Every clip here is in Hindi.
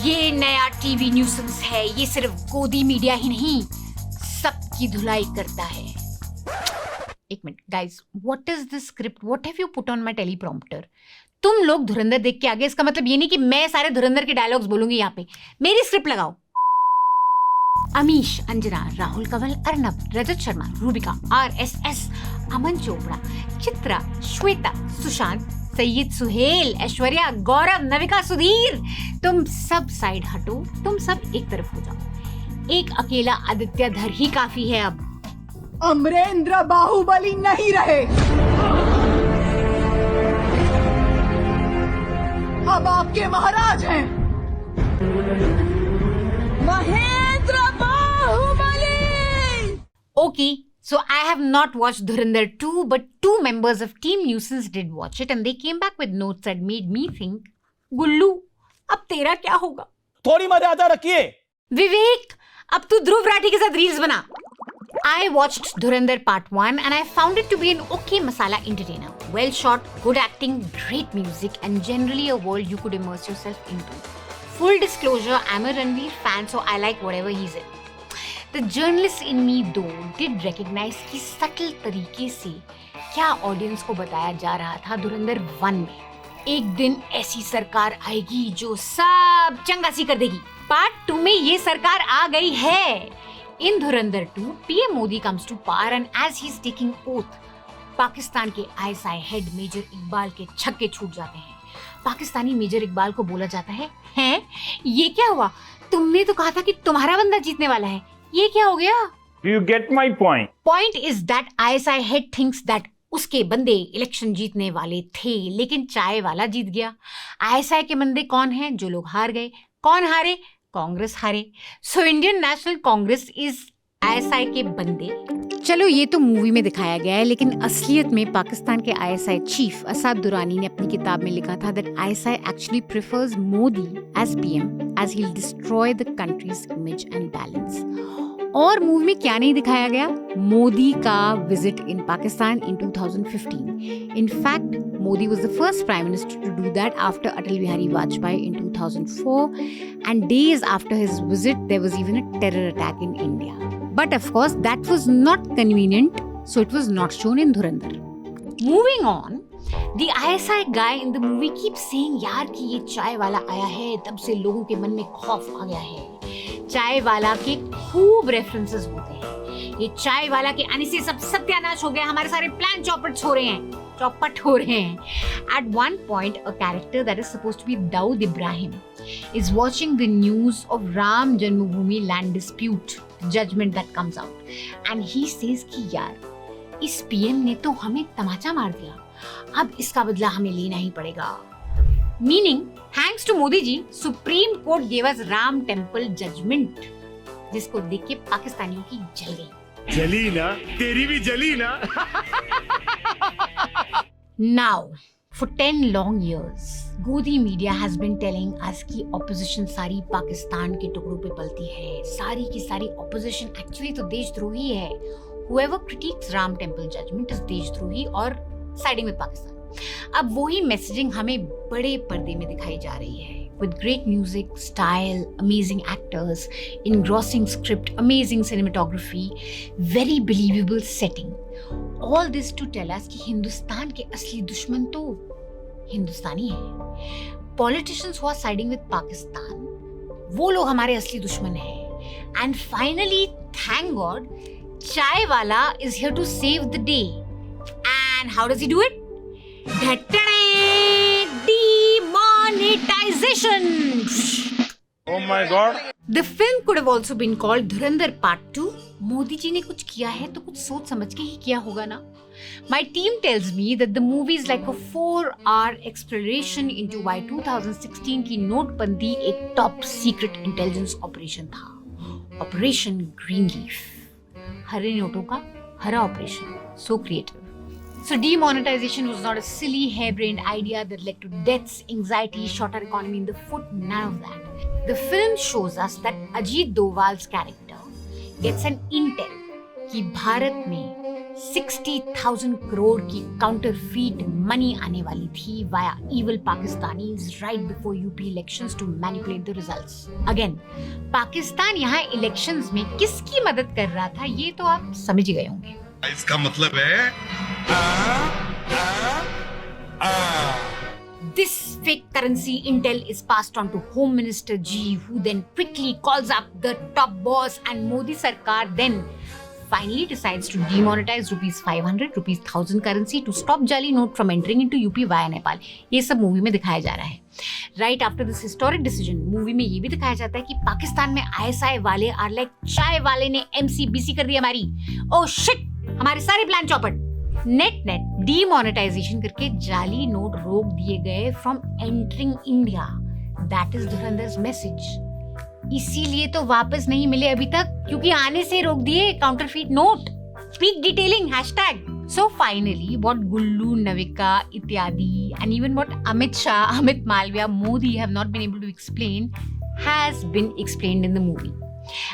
ये नया टीवी न्यूसेंस है। ये सिर्फ गोदी मीडिया ही नहीं, सबकी धुलाई करता है। एक minute guys, what is this script? What have you put on my teleprompter? तुम लोग धुरंधर देख के आगे, इसका मतलब ये नहीं कि मैं सारे धुरंधर के डायलॉग्स बोलूंगी यहाँ पे। मेरी स्क्रिप्ट लगाओ। अमीश, अंजना, राहुल कंवल, अर्नब, रजत शर्मा, रूबिका, RSS, अमन चोपड़ा, चित्रा, श्वेता, सुशांत, सैयद, सुहेल, ऐश्वर्या, गौरव, नविका, सुधीर, तुम सब साइड हटो, तुम सब एक तरफ हो जाओ। एक अकेला आदित्य धर ही काफी है अब। अमरेंद्र बाहुबली नहीं रहे, अब आपके महाराज हैं Mahendra Baahubali. Okay, so I have not watched Dhurandhar 2, but 2 members of Team Nuisance did watch it and they came back with notes that made me think, गुल्लू, अब तेरा क्या होगा? थोड़ी मर्यादा रखिए। विवेक, अब तू ध्रुव राठी के साथ रील्स बना। I watched Dhurandhar Part 1 and I found it to be an okay masala entertainer. Well shot, good acting, great music and generally a world you could immerse yourself into. Full disclosure, I'm a Ranveer fan so I like whatever he's in. The journalist in me though did recognize कि subtle तरीके से क्या ऑडियंस को बताया जा रहा था धुरंधर 1 में। एक दिन ऐसी सरकार आएगी जो सब चंगासी कर देगी। पार्ट 2 में ये सरकार आ गई है। In Dhurandhar 2, PM Modi comes to power and as he's taking oath, Pakistan के ISI हेड मेजर इकबाल के छक्के छूट जाते हैं। पाकिस्तानी मेजर इकबाल को बोला जाता है, हैं? ये क्या हुआ? तुमने तो कहा था कि तुम्हारा बंदा जीतने वाला है, ये क्या हो गया? You get my point. Point is that ISI head thinks that उसके बंदे इलेक्शन जीतने वाले थे, लेकिन चाय वाला जीत गया। ISI के बंदे कौन हैं? जो लोग हार गए। कौन हारे? कांग्रेस हारे। So Indian national Congress is ISI के बंदे। चलो ये तो मूवी में दिखाया गया है, लेकिन असलियत में पाकिस्तान के ISI चीफ असाद दुरानी ने अपनी किताब में लिखा था that ISI actually prefers Modi as PM as he'll destroy the country's image and balance. और मूवी में क्या नहीं दिखाया गया? मोदी का visit in Pakistan in 2015. In fact, Modi was the first prime minister to do that after Atal Bihari Vajpayee in 2004, and days after his visit there was even a terror attack in India. But of course that was not convenient, so it was not shown in Dhurandhar. Moving on, the ISI guy in the movie keeps saying यार कि ये चाय वाला आया है तब से लोगों के मन में खौफ आ गया है। चाय वाला के खूब रेफरेंसेस होते हैं। ये चाय वाला के आने से सब सत्यानाश हो गया, हमारे सारे प्लान चौपट हो रहे हैं। At one point, a character that is supposed to be Dawood Ibrahim is watching the news of Ram Janmabhoomi land dispute, the judgment that comes out, and he says कि यार इस PM ने तो हमें तमाचा मार दिया, अब इसका बदला हमें लेना ही पड़ेगा। Meaning, thanks to Modi ji, Supreme Court gave us Ram Temple judgment, जिसको देख के पाकिस्तानियों की जल गई। जली ना, तेरी भी जली ना। Now, for 10 long years, Godi media has been telling us कि opposition सारी पाकिस्तान के टुकड़ों पे पलती है। सारी की सारी opposition actually तो देशद्रोही है। Whoever critiques Ram Temple judgment is देशद्रोही और siding with Pakistan. अब वही मैसेजिंग हमें बड़े पर्दे में दिखाई जा रही है with great music, style, amazing actors, engrossing script, amazing cinematography, very believable setting. All this to tell us कि हिंदुस्तान के असली दुश्मन तो हिंदुस्तानी है। Politicians who are siding with Pakistan, वो लोग हमारे असली दुश्मन हैं। And finally, thank God, चाय वाला is here to save the day. And how does he do it? Demonetization. Oh my God. The film could have also been called Dhurandhar Part 2. Modi ji ने कुछ किया है तो कुछ सोच समझ के ही किया होगा ना। My team tells me that the movie is like a 4-hour exploration into why 2016 की नोटबंदी एक top secret intelligence operation था। Operation Greenleaf. हरे नोटों का हरा operation. So creative. So demonetization was not a silly, harebrained idea that led to deaths, anxiety, shot our economy in the foot, none of that. The film shows us that Ajit Doval's character gets an intel कि भारत में 60,000 करोड़ की काउंटरफीट मनी आने वाली थी via evil Pakistanis right before UP elections to manipulate the results. Again, Pakistan यहाँ इलेक्शंस में किसकी मदद कर रहा था ये तो आप समझ ही गए होंगे. इसका मतलब है This fake currency intel is passed on to Home Minister G, who then quickly calls up the top boss, and Modi Sarkar then finally decides to demonetize rupees 500, rupees 1000 currency to stop jali note from entering into UP via Nepal. ये सब मूवी में दिखाया जा रहा है. Right after this historic decision, movie में ये भी दिखाया जाता है कि पाकिस्तान में ISI वाले are like चाय वाले ने MCBC कर दी हमारी. Oh shit! हमारे सारे प्लान चौपट. नेट डीमोनेटाइजेशन करके जाली नोट रोक दिए गए from entering India. That is Dhurandhar's message. इसीलिए तो वापस नहीं मिले अभी तक, क्योंकि आने से रोक दिए counterfeit note. Speak detailing hashtag. So finally, what Gullu, Navika, ityadi, and even what Amit Shah, Amit Malviya, Modi have not been able to explain has been explained in the movie.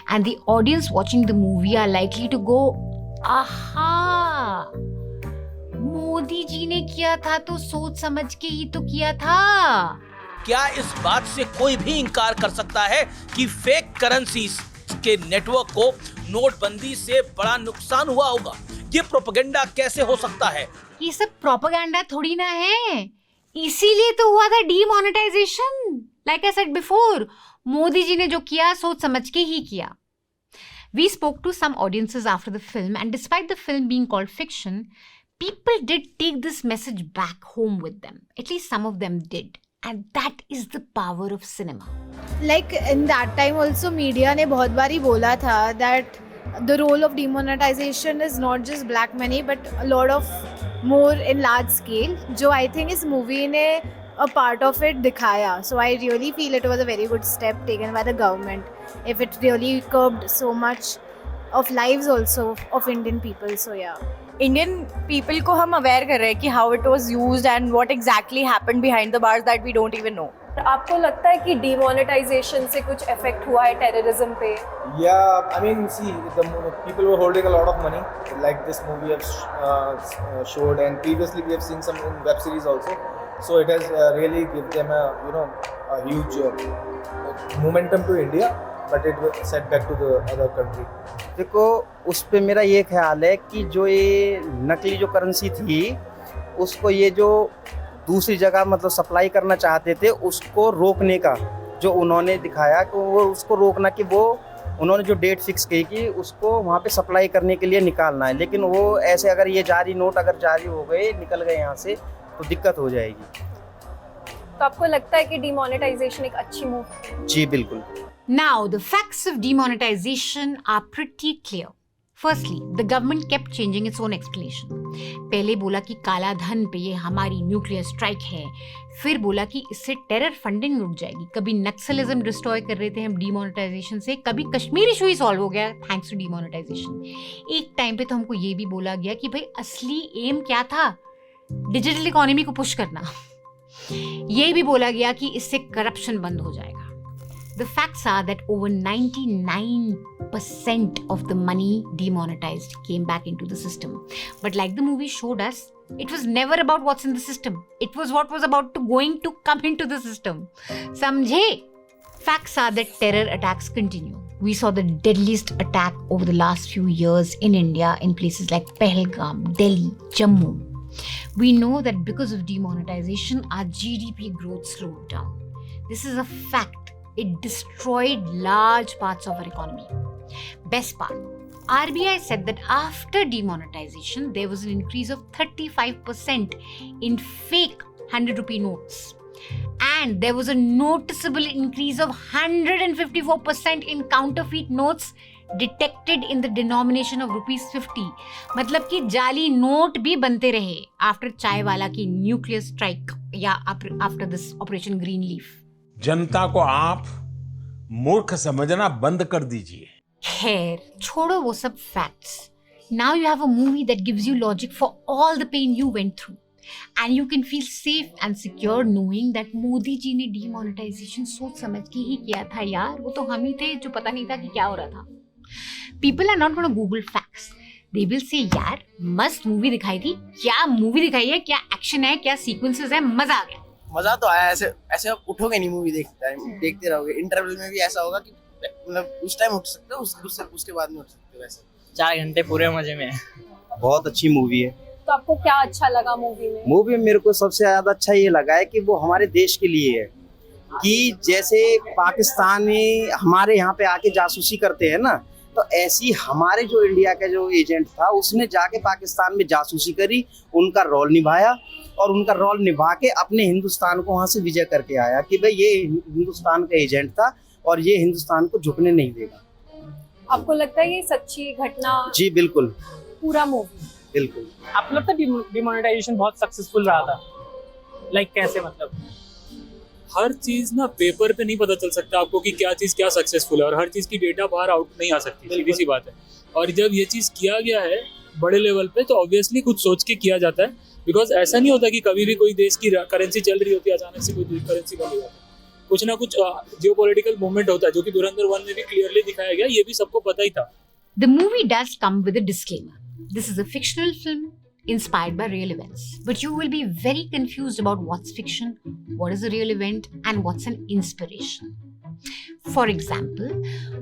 And the audience watching the movie are likely to go, aha! Modi ji ने किया था तो सोच समझ के ही तो किया था. क्या इस बात से कोई भी इनकार कर सकता है कि फेक करेंसीज के नेटवर्क को नोटबंदी से बड़ा नुकसान हुआ होगा? ये प्रोपेगेंडा कैसे हो सकता है? ये सब प्रोपेगेंडा थोड़ी ना है. इसीलिए तो हुआ था demonetisation. Like I said before, Modi ji ने जो किया सोच समझ के ही किया. We spoke to some audiences after the film, and despite the film being called fiction, people did take this message back home with them. At least some of them did. And that is the power of cinema. Like in that time also media ने बहुत बारी बोला था that the role of demonetization is not just black money but a lot of more in large scale, जो I think इस movie ने a part of it दिखाया. So I really feel it was a very good step taken by the government. If it really curbed so much of lives also of Indian people. So yeah. Indian people को हम अवेयर कर रहे हैं कि how it was used and what exactly happened behind the bars that we don't even know. आपको लगता है कि डिमोनेटाइजेशन से कुछ इफेक्ट हुआ है टेररिज्म पे? Yeah, I mean, see, the people were holding a lot of money, like this movie have showed, and previously we have seen some in web series also. So it has really given them a huge momentum to India, but it was set back to the other country. देखो, उस पे मेरा ये ख्याल है कि जो ये नकली जो करेंसी थी उसको ये जो दूसरी जगह मतलब सप्लाई करना चाहते थे उसको रोकने का जो उन्होंने दिखाया कि वो उसको रोकना कि वो उन्होंने जो डेट फिक्स की कि उसको वहाँ पे सप्लाई करने के लिए निकालना है. लेकिन वो ऐसे अगर ये जारी नोट अगर जारी हो गए निकल गए यहाँ से तो दिक्कत हो जाएगी. तो आपको लगता है कि डिमोनेटाइजेशन एक अच्छी मूव है? जी बिल्कुल. Now, the facts of demonetization are pretty clear. Firstly, the government kept changing its own explanation. पहले बोला कि काला धन पे ये हमारी न्यूक्लियर स्ट्राइक है, फिर बोला कि इससे टेरर फंडिंग रुक जाएगी. कभी नक्सलिज्म डिस्ट्रॉय कर रहे थे हम डिमोनेटाइजेशन से, कभी कश्मीर इशू ही सॉल्व हो गया थैंक्स टू डिमोनेटाइजेशन. एक टाइम पे तो हमको ये भी बोला गया कि भाई असली एम क्या था, डिजिटल इकोनॉमी को पुश करना. ये भी बोला गया कि इससे करप्शन बंद हो जाएगा. The facts are that over 99% of the money demonetized came back into the system. But like the movie showed us, it was never about what's in the system. It was what was about to going to come into the system. Samjhe? Facts are that terror attacks continue. We saw the deadliest attack over the last few years in India in places like Pahalgam, Delhi, Jammu. We know that because of demonetization, our GDP growth slowed down. This is a fact. It destroyed large parts of our economy. Best part, RBI said that after demonetization, there was an increase of 35% in fake 100 rupee notes. And there was a noticeable increase of 154% in counterfeit notes detected in the denomination of ₹50. मतलब कि जाली नोट भी बनते रहे after चाय वाला की न्यूक्लियर स्ट्राइक या after this operation green leaf. जनता को आप मूर्ख समझना बंद कर दीजिए. खैर छोड़ो वो सब facts. Now you have a movie that gives you logic for all the pain you went through, and you can feel safe and secure knowing that Modi ji ने डीमोनेटाइजेशन सोच समझ के ही किया था. यार वो तो हम ही थे जो पता नहीं था कि क्या हो रहा था. People are not going to Google facts. They will say यार मस्त मूवी दिखाई थी, क्या मूवी दिखाई है, क्या एक्शन है, क्या सीक्वेंसेस है, मजा आ गया। मजा तो आया, ऐसे ऐसे आप उठोगे नहीं मूवी देखते रहोगे। इंटरवल में भी ऐसा होगा कि मतलब उस टाइम उठ सकते हो, उसके बाद नहीं उठ सकते। वैसे 4 घंटे पूरे मजे में है। बहुत अच्छी मूवी है। तो आपको क्या अच्छा लगा मूवी में? मूवी में मेरे को सबसे ज्यादा अच्छा ये लगा है कि वो हमारे देश के लिए है, कि जैसे पाकिस्तान में हमारे यहाँ पे आके जासूसी करते हैं ना, तो ऐसी हमारे जो इंडिया का जो एजेंट था उसने जाके पाकिस्तान में जासूसी करी, उनका रोल निभाया और उनका रोल निभा के अपने हिंदुस्तान को वहाँ से विजय करके आया कि भाई ये हिंदुस्तान का एजेंट था और ये हिंदुस्तान को झुकने नहीं देगा। आपको लगता है ये सच्ची घटना? जी बिल्कुल, पूरा मूवी बिल्कुल। आपको लगता है डिमोनेटाइजेशन बहुत सक्सेसफुल रहा था? लाइक कैसे? मतलब हर चीज ना पेपर पे नहीं पता चल सकता आपको कि क्या चीज क्या सक्सेसफुल है, और हर चीज की डेटा बाहर आउट नहीं आ सकती, सीधी सी बात है। और जब ये चीज किया गया है बड़े लेवल पे तो ऑब्वियसली कुछ सोच के किया जाता है, बिकॉज ऐसा नहीं होता कि कभी भी कोई देश की करेंसी चल रही होती है अचानक से कोई करेंसी बन जाती है। कुछ ना कुछ जियोपॉलिटिकल मूवमेंट होता है, जो कि धुरंधर 1 में भी क्लियरली दिखाया गया, ये भी सबको पता ही था। The movie does come with a disclaimer. This is a fictional film inspired by real events, but you will be very confused about what's fiction, what is a real event, and what's an inspiration. For example,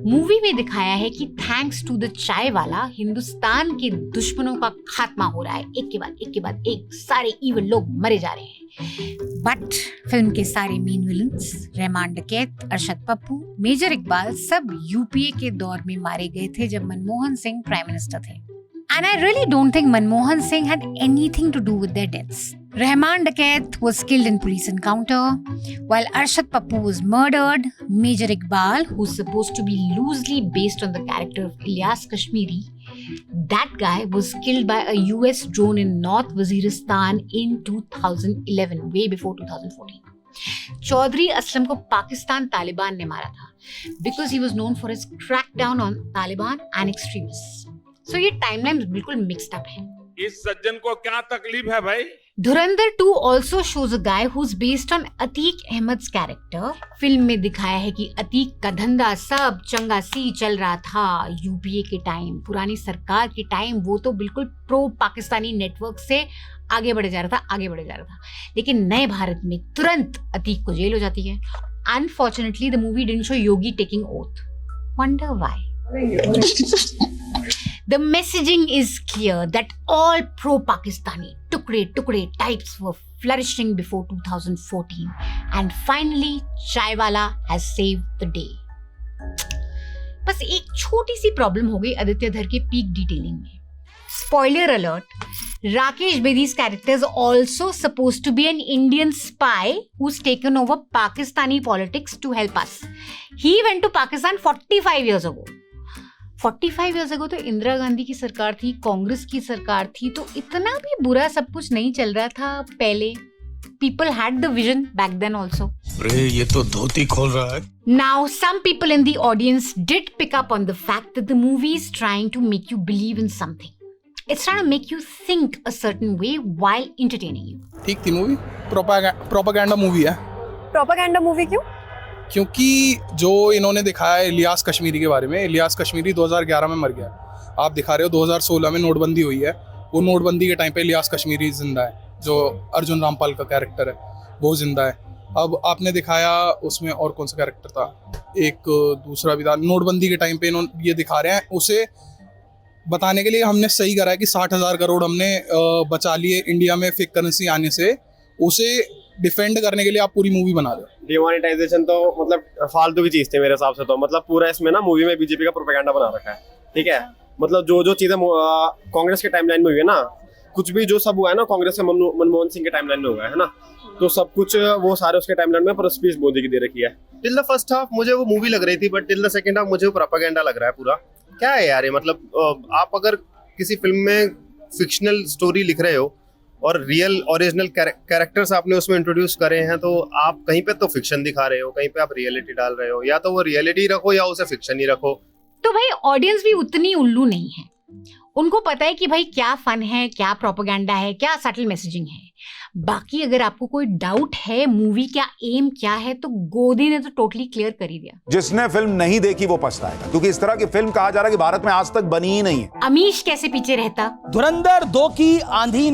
movie में दिखाया है कि थैंक्स टू द चाय वाला हिंदुस्तान के दुश्मनों का खात्मा हो रहा है, एक के बाद एक सारे इविल लोग मरे जा रहे हैं। बट फिल्म के सारे मेन विलन्स रहमान डकैत, अरशद पप्पू, मेजर इकबाल सब यूपीए के दौर में मारे गए थे जब मनमोहन सिंह प्राइम मिनिस्टर थे। And I really don't think Manmohan Singh had anything to do with their deaths. Rahman Dakait was killed in police encounter, while Arshad Pappu was murdered. Major Iqbal, who's supposed to be loosely based on the character of Ilyas Kashmiri, that guy was killed by a US drone in North Waziristan in 2011, way before 2014. Chaudhary Aslam को पाकिस्तान तालिबान ने मारा था because he was known for his crackdown on Taliban and extremists. So ये टाइमलाइन बिल्कुल मिक्स्ड अप है। इस सज्जन को क्या तकलीफ है भाई? धुरंधर 2 also shows a guy who's based on Atiq Ahmed's character. Film में दिखाया है कि अतीक का धंधा सब चंगा सी चल रहा था यूपीए के टाइम, पुरानी सरकार के टाइम। वो तो बिल्कुल प्रो पाकिस्तानी नेटवर्क से आगे बढ़े जा रहा था। लेकिन नए भारत में तुरंत अतीक को जेल हो जाती है। Unfortunately, the movie didn't show Yogi taking oath. Wonder why? The messaging is clear that all pro-Pakistani tukde types were flourishing before 2014, and finally Chaiwala has saved the day. बस एक छोटी सी प्रॉब्लम हो गई आदित्य धर के पीक डिटेलिंग में। Spoiler alert, Rakesh Bedi's character is also supposed to be an Indian spy who's taken over Pakistani politics to help us. He went to Pakistan 45 years ago. 45 years ago तो इंदिरा गांधी की सरकार थी, कांग्रेस की सरकार थी, तो इतना भी बुरा सब कुछ नहीं चल रहा था पहले। People had the vision back then also. अरे ये तो धोती खोल रहा है। Now some people in the audience did pick up on the fact that the movie is trying to make you believe in something. It's trying to make you think a certain way while entertaining you. ठीक थी मूवी, प्रोपेगेंडा मूवी है। प्रोपेगेंडा मूवी क्यों? क्योंकि जो इन्होंने दिखाया है इलियास कश्मीरी के बारे में, इलियास कश्मीरी 2011 में मर गया। आप दिखा रहे हो 2016 में नोटबंदी हुई है, वो नोटबंदी के टाइम पे इलियास कश्मीरी जिंदा है, जो अर्जुन रामपाल का कैरेक्टर है वो जिंदा है। अब आपने दिखाया उसमें और कौन सा कैरेक्टर था, एक दूसरा भी था। नोटबंदी के टाइम पे इन्होंने ये दिखा रहे हैं, उसे बताने के लिए हमने सही करा है कि 60,000 करोड़ हमने बचा लिए इंडिया में फेक करेंसी आने से, उसे डिफेंड करने के लिए आप पूरी मूवी बना रहे हो। डिमोनेटाइजेशन तो मतलब फालतू की चीज थी मेरे हिसाब से, तो मतलब पूरा इसमें ना मूवी में बीजेपी का प्रोपेगेंडा बना रखा है। ठीक है, मतलब जो चीजें कांग्रेस के टाइमलाइन में हुई है ना, कुछ भी जो सब हुआ है ना कांग्रेस के मनमोहन सिंह के टाइमलाइन में हुआ है ना, तो सब कुछ वो सारे उसके टाइमलाइन में पर स्पीच मोदी की दे रखी है। टिल द फर्स्ट हाफ मुझे वो मूवी लग रही थी, but till the second half मुझे वो प्रोपेगेंडा लग रहा है पूरा। क्या है यार ये, मतलब आप अगर किसी फिल्म में फिक्शनल स्टोरी लिख रहे हो और रियल ओरिजिनल कैरेक्टर्स आपने उसमें इंट्रोड्यूस करे हैं, तो आप कहीं पे तो फिक्शन दिखा रहे हो, कहीं पे आप रियलिटी डाल रहे हो। या तो वो रियलिटी रखो या उसे फिक्शन ही रखो। तो भाई ऑडियंस भी उतनी उल्लू नहीं है, उनको पता है कि भाई क्या फन है, क्या प्रोपेगेंडा है, क्या सटल मैसेजिंग है। बाकी अगर आपको कोई डाउट है मूवी का एम क्या है तो गोदी ने तो टोटली क्लियर कर ही दिया। जिसने फिल्म नहीं देखी वो पछताएगा, क्योंकि इस तरह की फिल्म कहा जा रहा है कि भारत में आज तक बनी ही नहीं है। अमीश कैसे पीछे रहता। धुरंधर 2 की आंधी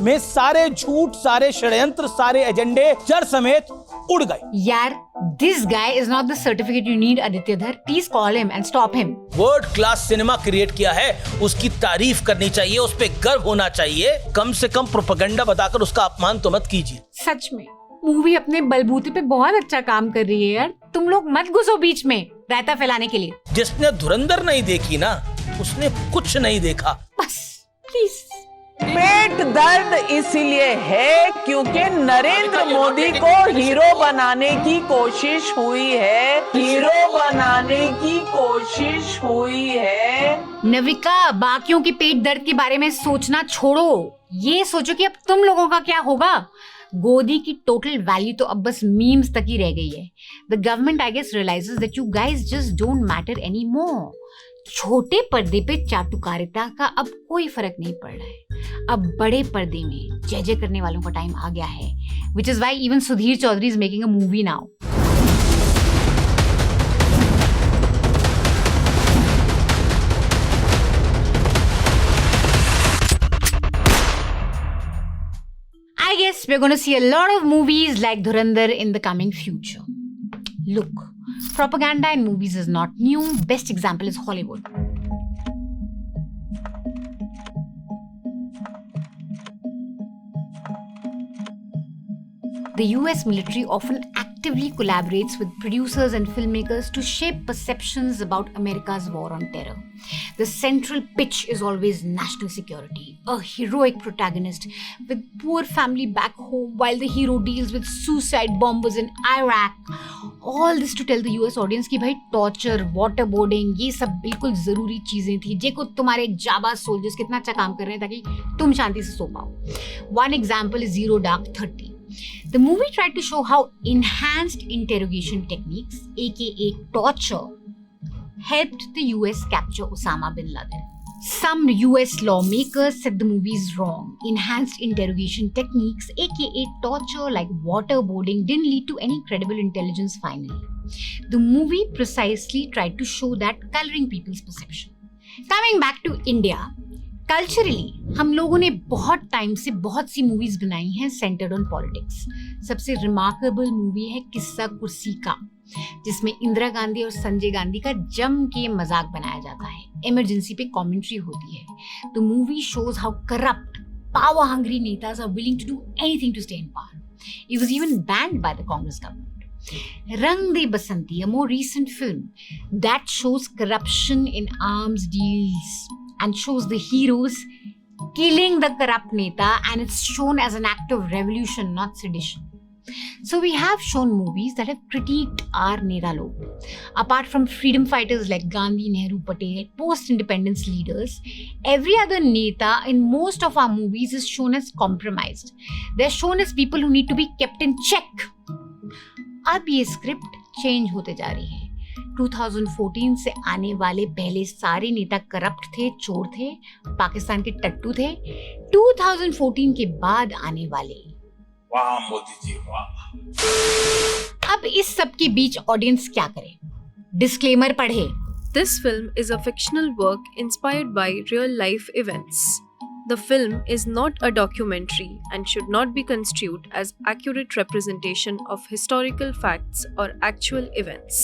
में सारे झूठ, सारे षड्यंत्र, सारे एजेंडे जड़ समेत उड़ गए। यार, this guy is not the certificate you need Aditya Dhar. Please call him and stop him. World class cinema create किया है, उसकी तारीफ करनी चाहिए, उस पे गर्व होना चाहिए। कम से कम प्रोपेगेंडा बताकर उसका अपमान तो मत कीजिए। सच में मूवी अपने बलबूते पे बहुत अच्छा काम कर रही है यार। तुम लोग मत घुसो बीच में रायता फैलाने के लिए। जिसने धुरंधर नहीं देखी ना, उसने कुछ नहीं देखा। बस प्लीज। पेट दर्द इसलिए है क्योंकि नरेंद्र मोदी को हीरो बनाने की कोशिश हुई है। हीरो बनाने की कोशिश हुई है। नविका, बाकियों के पेट दर्द के बारे में सोचना छोड़ो, ये सोचो कि अब तुम लोगों का क्या होगा। गोदी की टोटल वैल्यू तो अब बस मीम्स तक ही रह गई है। The government I guess realises that you guys just don't matter any more. छोटे पर्दे पे चाटुकारिता का अब कोई फर्क नहीं पड़ रहा है। अब बड़े पर्दे में जय जय करने वालों का टाइम आ गया है, which is why even Sudhir Chaudhary is making a movie now. I guess we're going to see a lot of movies like Dhurandhar in the coming future. Look, propaganda in movies is not new. Best example is Hollywood. The US military often actively collaborates with producers and filmmakers to shape perceptions about America's war on terror. The central pitch is always national security, a heroic protagonist with poor family back home while the hero deals with suicide bombers in Iraq. All this to tell the US audience कि भाई torture, waterboarding ये सब बिल्कुल जरूरी चीजें थी जेको तुम्हारे जाबाज सोल्जर्स कितना अच्छा काम कर रहे हैं ताकि तुम शांति से सो पाओ। One example is Zero Dark 30. The movie tried to show how enhanced interrogation techniques, aka torture, helped the US capture Osama bin Laden. Some US lawmakers said the movie is wrong. Enhanced interrogation techniques, aka torture like waterboarding, didn't lead to any credible intelligence finally. The movie precisely tried to show that, coloring people's perception. Coming back to India, culturally हम लोगों ने बहुत टाइम से बहुत सी मूवीज बनाई हैं सेंटर्ड ऑन पॉलिटिक्स। सबसे रिमार्केबल मूवी है किस्सा कुर्सी का, जिसमें इंदिरा गांधी और संजय गांधी का जम के मजाक बनाया जाता है। इमरजेंसी पे कमेंट्री होती है। The movie shows how corrupt, power hungry नेताज are willing to do anything to stay in power. It was even banned by the Congress government. Rang De Basanti, a more recent film that shows corruption in arms deals and shows the heroes killing the corrupt neta, and it's shown as an act of revolution, not sedition. So we have shown movies that have critiqued our neta log. Apart from freedom fighters like Gandhi, Nehru, Patel, post-independence leaders, every other neta in most of our movies is shown as compromised. They're shown as people who need to be kept in check. अब ये स्क्रिप्ट चेंज होते जा रही है. 2014 से आने वाले पहले सारे नेता करप्ट थे, चोर थे, पाकिस्तान के टट्टू थे. 2014 के बाद आने वाले, वाह मोदी जी वाह. अब इस सब के बीच ऑडियंस क्या करे? डिस्क्लेमर पढ़े. This film is a fictional work inspired by real life events. The film is not a documentary and should not be construed as accurate representation of historical facts or actual events.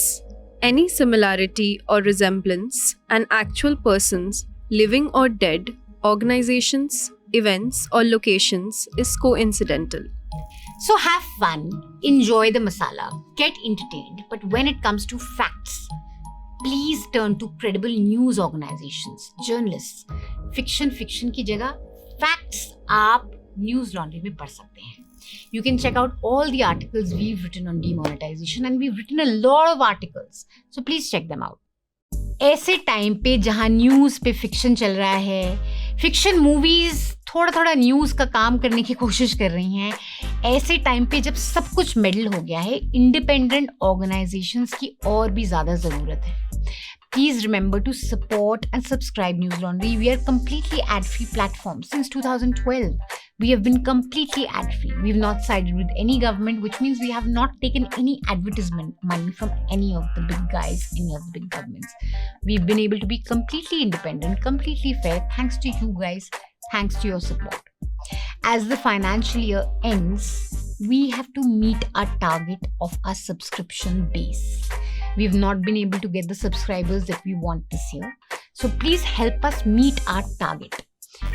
Any similarity or resemblance and actual persons, living or dead, organizations, events or locations is coincidental. So have fun, enjoy the masala, get entertained, but when it comes to facts, please turn to credible news organizations, journalists. Fiction की जगह facts आप न्यूज लॉन्ड्री में पढ़ सकते हैं. You can check out all the articles we've written on demonetization, and we've written a lot of articles, so please check them out. ऐसे टाइम पे जहाँ न्यूज पे फिक्शन चल रहा है, फिक्शन मूवीज थोड़ा थोड़ा न्यूज का काम करने की कोशिश कर रही हैं, ऐसे टाइम पे जब सब कुछ मेडल हो गया है, इंडिपेंडेंट ऑर्गेनाइजेशंस की और भी ज्यादा जरूरत है. Please remember to support and subscribe News Laundry. We are completely ad-free platform since 2012. We have been completely ad-free. We've not sided with any government, which means we have not taken any advertisement money from any of the big guys, any of the big governments. We've been able to be completely independent, completely fair, thanks to you guys, thanks to your support. As the financial year ends, we have to meet our target of our subscription base. We've not been able to get the subscribers that we want this year. So please help us meet our target.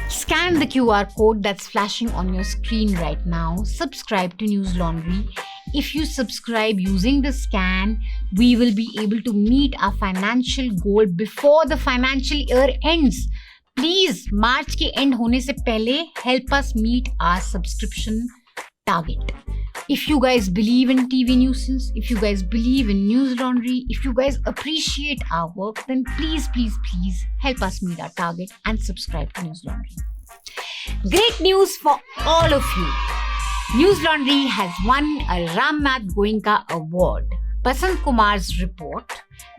Scan the QR code that's flashing on your screen right now. Subscribe to News Laundry. If you subscribe using the scan, we will be able to meet our financial goal before the financial year ends. Please, March के end होने से पहले help us meet our subscription target. If you guys believe in TV Nuisance, if you guys believe in News Laundry, if you guys appreciate our work, then please, please, please help us meet our target and subscribe to News Laundry. Great news for all of you. News Laundry has won a Ramnath Goenka Award. Basant Kumar's report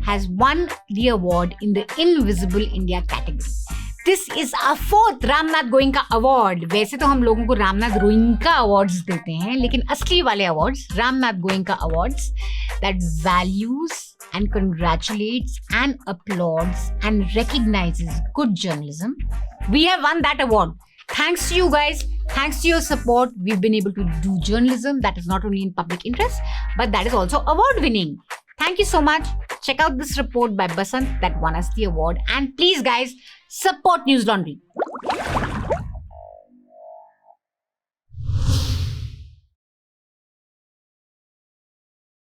has won the award in the Invisible India category. This is our 4th Ramnath Goenka award. वैसे तो हम लोगों को रामनाथ गोयनका अवार्ड्स देते हैं, लेकिन असली वाले awards Ramnath Goenka awards that values and congratulates and applauds and recognizes good journalism. We have won that award. Thanks to you guys, thanks to your support, we've been able to do journalism that is not only in public interest, but that is also award winning. Thank you so much. Check out this report by Basant that won us the award. And please guys, support News Laundry.